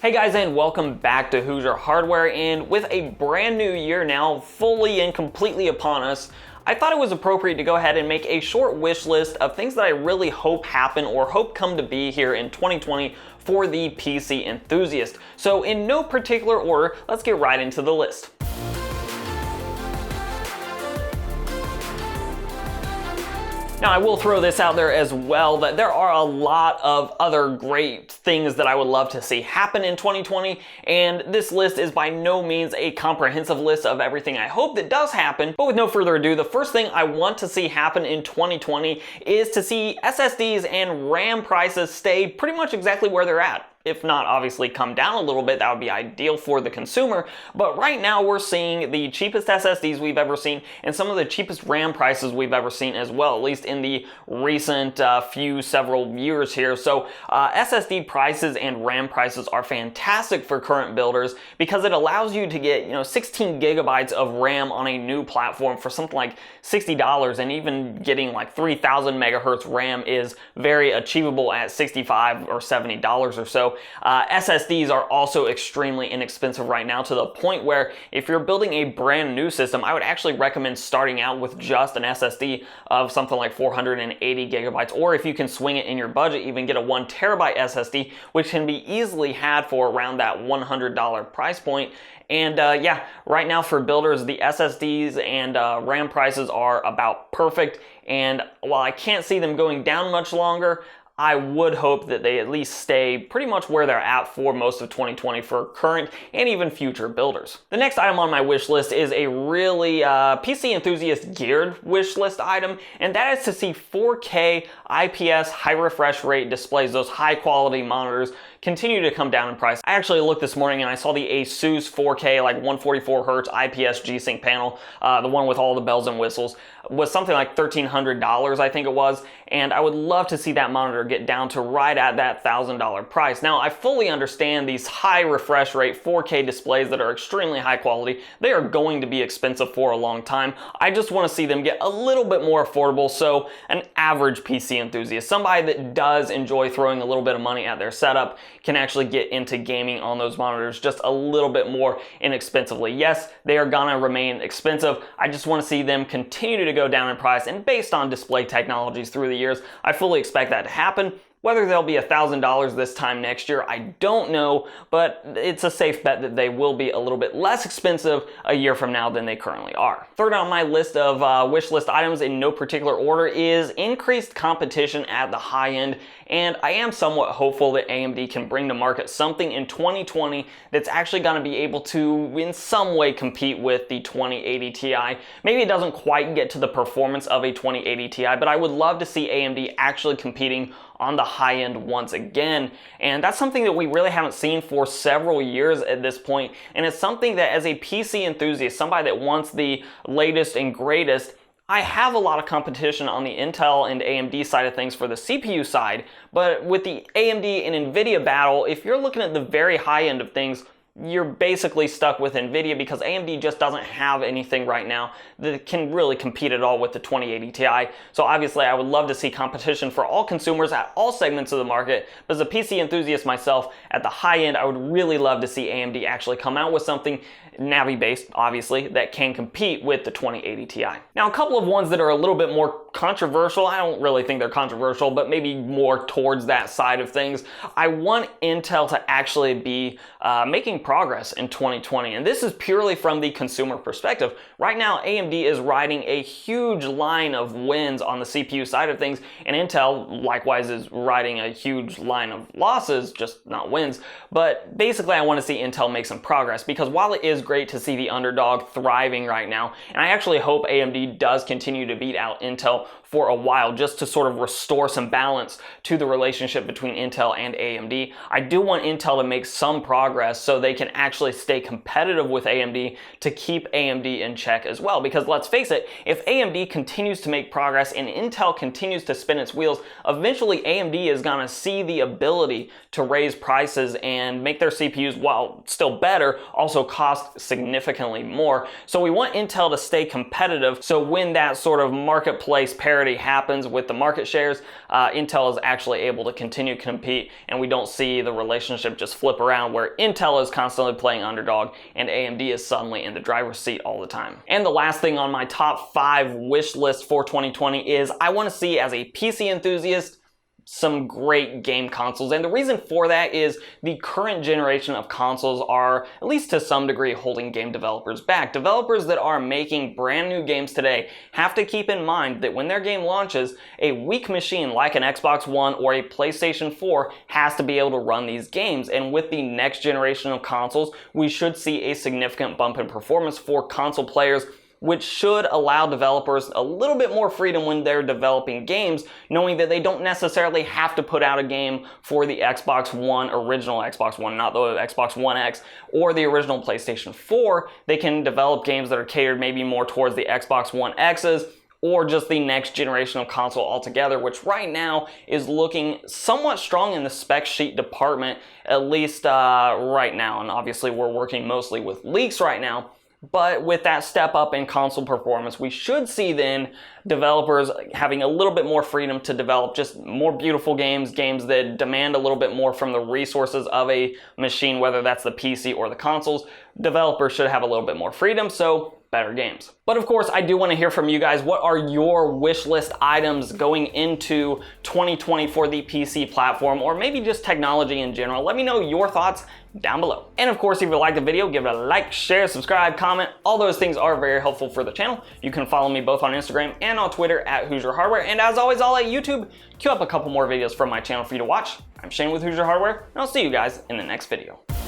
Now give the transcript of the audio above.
Hey guys, and welcome back to Hoosier Hardware, and with a brand new year now fully and completely upon us, I thought it was appropriate to go ahead and make a short wish list of things that I really hope happen or hope come to be here in 2020 for the PC enthusiast. So in no particular order, let's get right into the list. Now, I will throw this out there as well that there are a lot of other great things that I would love to see happen in 2020, and this list is by no means a comprehensive list of everything I hope that does happen. But with no further ado, the first thing I want to see happen in 2020 is to see SSDs and RAM prices stay pretty much exactly where they're at. If not, obviously come down a little bit, that would be ideal for the consumer. But right now we're seeing the cheapest SSDs we've ever seen and some of the cheapest RAM prices we've ever seen as well, at least in the recent several years here. So SSD prices and RAM prices are fantastic for current builders because it allows you to get 16 gigabytes of RAM on a new platform for something like $60, and even getting like 3000 megahertz RAM is very achievable at $65 or $70 or so. SSDs are also extremely inexpensive right now, to the point where if you're building a brand new system, I would actually recommend starting out with just an SSD of something like 480 gigabytes, or if you can swing it in your budget, even get a 1 terabyte SSD, which can be easily had for around that $100 price point. And yeah, right now for builders, the SSDs and RAM prices are about perfect, and while I can't see them going down much longer, I would hope that they at least stay pretty much where they're at for most of 2020 for current and even future builders. The next item on my wish list is a really PC enthusiast geared wish list item, and that is to see 4K IPS high refresh rate displays, those high quality monitors, continue to come down in price. I actually looked this morning and I saw the Asus 4K like 144 hertz IPS G-Sync panel, the one with all the bells and whistles, was something like $1,300 I think it was, and I would love to see that monitor get down to right at that $1,000 price. Now, I fully understand these high refresh rate 4K displays that are extremely high quality. They are going to be expensive for a long time. I just want to see them get a little bit more affordable, so an average PC enthusiast, somebody that does enjoy throwing a little bit of money at their setup, can actually get into gaming on those monitors just a little bit more inexpensively. Yes, they are gonna remain expensive. I just want to see them continue to go down in price, and based on display technologies through the years, I fully expect that to happen. Whether they'll be $1,000 this time next year, I don't know, but it's a safe bet that they will be a little bit less expensive a year from now than they currently are. Third on my list of wish list items in no particular order is increased competition at the high end, and I am somewhat hopeful that AMD can bring to market something in 2020 that's actually going to be able to in some way compete with the 2080 Ti. Maybe it doesn't quite get to the performance of a 2080 Ti, but I would love to see AMD actually competing on the high end once again, and that's something that we really haven't seen for several years at this point, and it's something that as a PC enthusiast, somebody that wants the latest and greatest, I have a lot of competition on the Intel and AMD side of things for the CPU side, but with the AMD and NVIDIA battle, if you're looking at the very high end of things, you're basically stuck with NVIDIA because AMD just doesn't have anything right now that can really compete at all with the 2080 Ti. So obviously I would love to see competition for all consumers at all segments of the market, but as a PC enthusiast myself, at the high end, I would really love to see AMD actually come out with something Navi-based, obviously, that can compete with the 2080 Ti. Now, a couple of ones that are a little bit more controversial, I don't really think they're controversial, but maybe more towards that side of things. I want Intel to actually be making progress in 2020, and this is purely from the consumer perspective. Right now, AMD is riding a huge line of wins on the CPU side of things, and Intel likewise is riding a huge line of losses, just not wins. But basically, I want to see Intel make some progress, because while it is great to see the underdog thriving right now, and I actually hope AMD does continue to beat out Intel for a while just to sort of restore some balance to the relationship between Intel and AMD. I do want Intel to make some progress so they can actually stay competitive with AMD to keep AMD in check as well, because let's face it, if AMD continues to make progress and Intel continues to spin its wheels, eventually AMD is gonna see the ability to raise prices and make their CPUs, while still better, also cost significantly more. So we want Intel to stay competitive, so when that sort of marketplace parity parity happens with the market shares, Intel is actually able to continue to compete, and we don't see the relationship just flip around where Intel is constantly playing underdog and AMD is suddenly in the driver's seat all the time. And the last thing on my top 5 wish list for 2020 is I want to see, as a PC enthusiast, some great game consoles. And the reason for that is the current generation of consoles are, at least to some degree, holding game developers back. Developers that are making brand new games today have to keep in mind that when their game launches, a weak machine like an Xbox One or a PlayStation 4 has to be able to run these games. And with the next generation of consoles, we should see a significant bump in performance for console players, which should allow developers a little bit more freedom when they're developing games, knowing that they don't necessarily have to put out a game for the Xbox One, original Xbox One, not the Xbox One X, or the original PlayStation 4. They can develop games that are catered maybe more towards the Xbox One X's, or just the next generation of console altogether, which right now is looking somewhat strong in the spec sheet department, at least right now. And obviously we're working mostly with leaks right now. But with that step up in console performance, we should see then developers having a little bit more freedom to develop just more beautiful games, games that demand a little bit more from the resources of a machine, whether that's the PC or the consoles. Developers should have a little bit more freedom, so better games. But of course, I do want to hear from you guys. What are your wish list items going into 2020 for the PC platform, or maybe just technology in general? Let me know your thoughts down below. And of course, if you liked the video, give it a like, share, subscribe, comment. All those things are very helpful for the channel. You can follow me both on Instagram and on Twitter at Hoosier Hardware. And as always, I'll let YouTube queue up a couple more videos from my channel for you to watch. I'm Shane with Hoosier Hardware, and I'll see you guys in the next video.